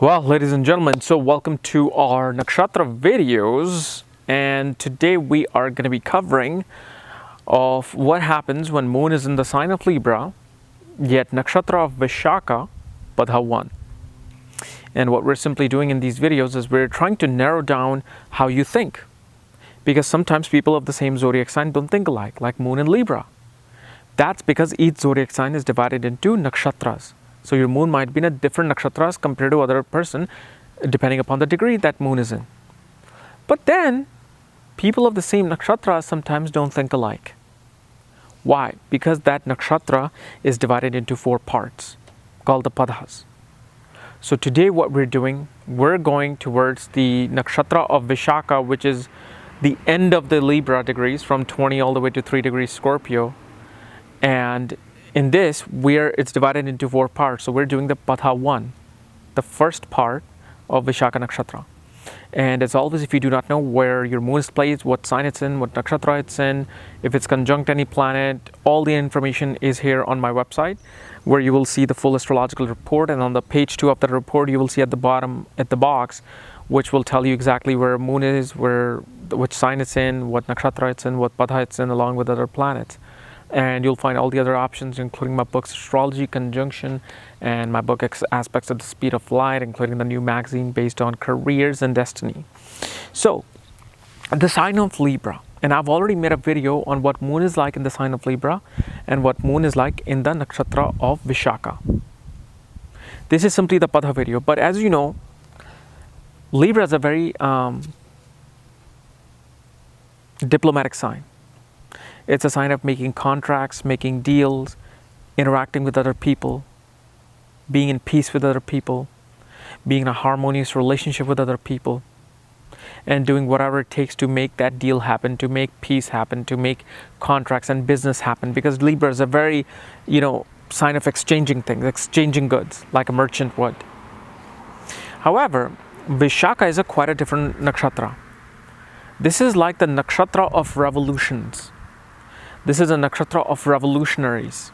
Well, ladies and gentlemen, so welcome to our nakshatra videos, and today we are going to be covering of what happens when moon is in the sign of Libra, yet nakshatra of Vishaka, Padha 1. And what we're simply doing in these videos is we're trying to narrow down how you think, because sometimes people of the same zodiac sign don't think alike, like moon in Libra. That's because each zodiac sign is divided into nakshatras. So your moon might be in a different nakshatras compared to other person, depending upon the degree that moon is in. But then, people of the same nakshatra sometimes don't think alike. Why? Because that nakshatra is divided into 4 parts, called the padhas. So today what we're doing, we're going towards the nakshatra of Vishaka, which is the end of the Libra degrees, from 20 all the way to 3 degrees Scorpio. And in this, it's divided into 4 parts. So we're doing the Padha 1, the first part of Vishaka Nakshatra. And as always, if you do not know where your moon is placed, what sign it's in, what nakshatra it's in, if it's conjunct any planet, all the information is here on my website, where you will see the full astrological report. And on the page 2 of the report, you will see at the bottom, at the box, which will tell you exactly where moon is, which sign it's in, what nakshatra it's in, what Padha it's in, along with other planets. And you'll find all the other options, including my books Astrology, Conjunction, and my book Aspects of the Speed of Light, including the new magazine based on careers and destiny. So, the sign of Libra, and I've already made a video on what moon is like in the sign of Libra and what moon is like in the nakshatra of Vishaka. This is simply the Padha video, but as you know, Libra is a very diplomatic sign. It's a sign of making contracts, making deals, interacting with other people, being in peace with other people, being in a harmonious relationship with other people, and doing whatever it takes to make that deal happen, to make peace happen, to make contracts and business happen. Because Libra is a very, sign of exchanging things, exchanging goods, like a merchant would. However, Vishaka is quite a different nakshatra. This is like the nakshatra of revolutions. This is a nakshatra of revolutionaries.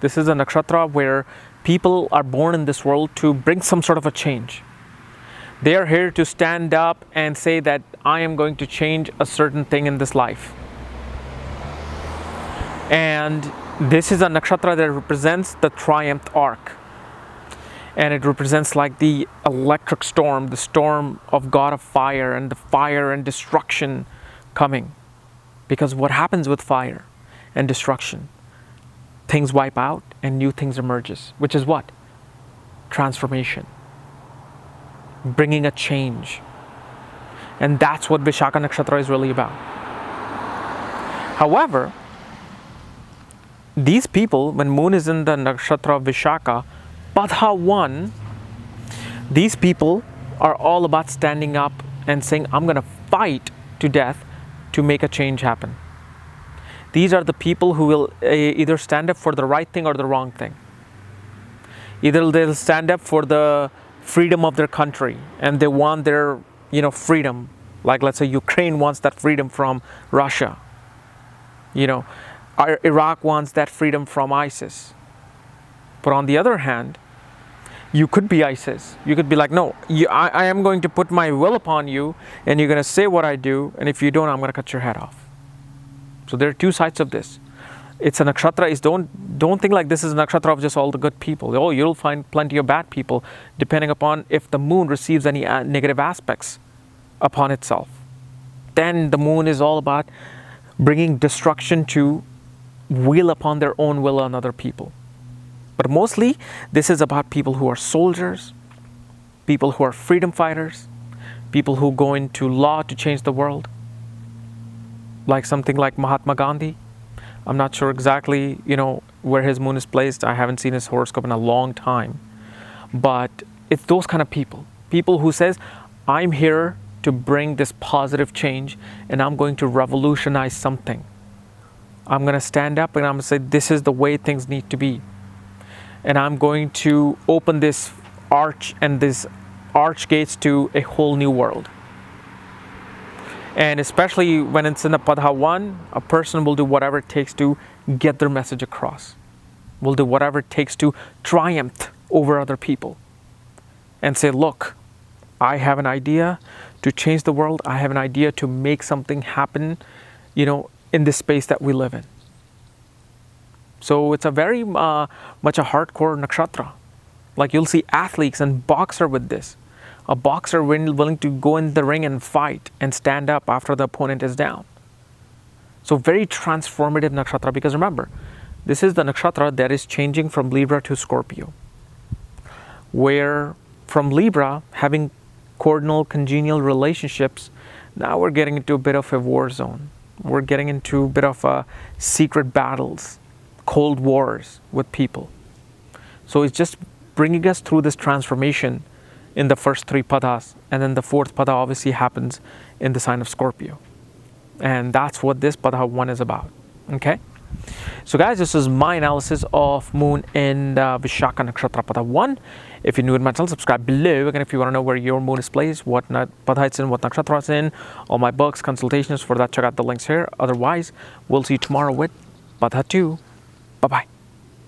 This is a nakshatra where people are born in this world to bring some sort of a change. They are here to stand up and say that I am going to change a certain thing in this life. And this is a nakshatra that represents the triumph arc. And it represents like the electric storm, the storm of God of fire, and the fire and destruction coming. Because what happens with fire and destruction, things wipe out and new things emerges, which is what? Transformation, bringing a change. And that's what Vishaka Nakshatra is really about. However, these people, when moon is in the nakshatra of Vishaka, Padha 1, these people are all about standing up and saying, I'm going to fight to death to make a change happen. These are the people who will either stand up for the right thing or the wrong thing. Either they'll stand up for the freedom of their country and they want their, freedom. Like, let's say Ukraine wants that freedom from Russia. Iraq wants that freedom from ISIS. But on the other hand, you could be ISIS. You could be like, no, I am going to put my will upon you, and you're going to say what I do, and if you don't, I'm going to cut your head off. So there are 2 sides of this. It's a nakshatra. Don't think like this is a nakshatra of just all the good people. Oh, you'll find plenty of bad people, depending upon if the moon receives any negative aspects upon itself. Then the moon is all about bringing destruction to wheel upon their own will on other people. But mostly, this is about people who are soldiers, people who are freedom fighters, people who go into law to change the world. Like something like Mahatma Gandhi. I'm not sure exactly, where his moon is placed. I haven't seen his horoscope in a long time. But it's those kind of people. People who says, I'm here to bring this positive change and I'm going to revolutionize something. I'm going to stand up and I'm going to say, this is the way things need to be. And I'm going to open this arch and this arch gates to a whole new world. And especially when it's in the Padha 1, a person will do whatever it takes to get their message across. Will do whatever it takes to triumph over other people. and say, look, I have an idea to change the world. I have an idea to make something happen, in this space that we live in. So it's a very much a hardcore nakshatra. Like you'll see athletes and boxer with this. A boxer willing to go in the ring and fight and stand up after the opponent is down. So very transformative nakshatra, because remember, this is the nakshatra that is changing from Libra to Scorpio. Where from Libra, having cardinal congenial relationships, now we're getting into a bit of a war zone. We're getting into a bit of secret battles, cold wars with people. So it's just bringing us through this transformation in the first 3 padas, and then the 4th pada obviously happens in the sign of Scorpio. And that's what this pada 1 is about. Okay? So guys, this is my analysis of moon in Vishaka nakshatra pada 1. If you're new to my channel, subscribe below. Again, if you want to know where your moon is placed, what pada it's in, what nakshatra it's in, all my books, consultations, for that check out the links here. Otherwise, we'll see you tomorrow with pada 2. Bye-bye.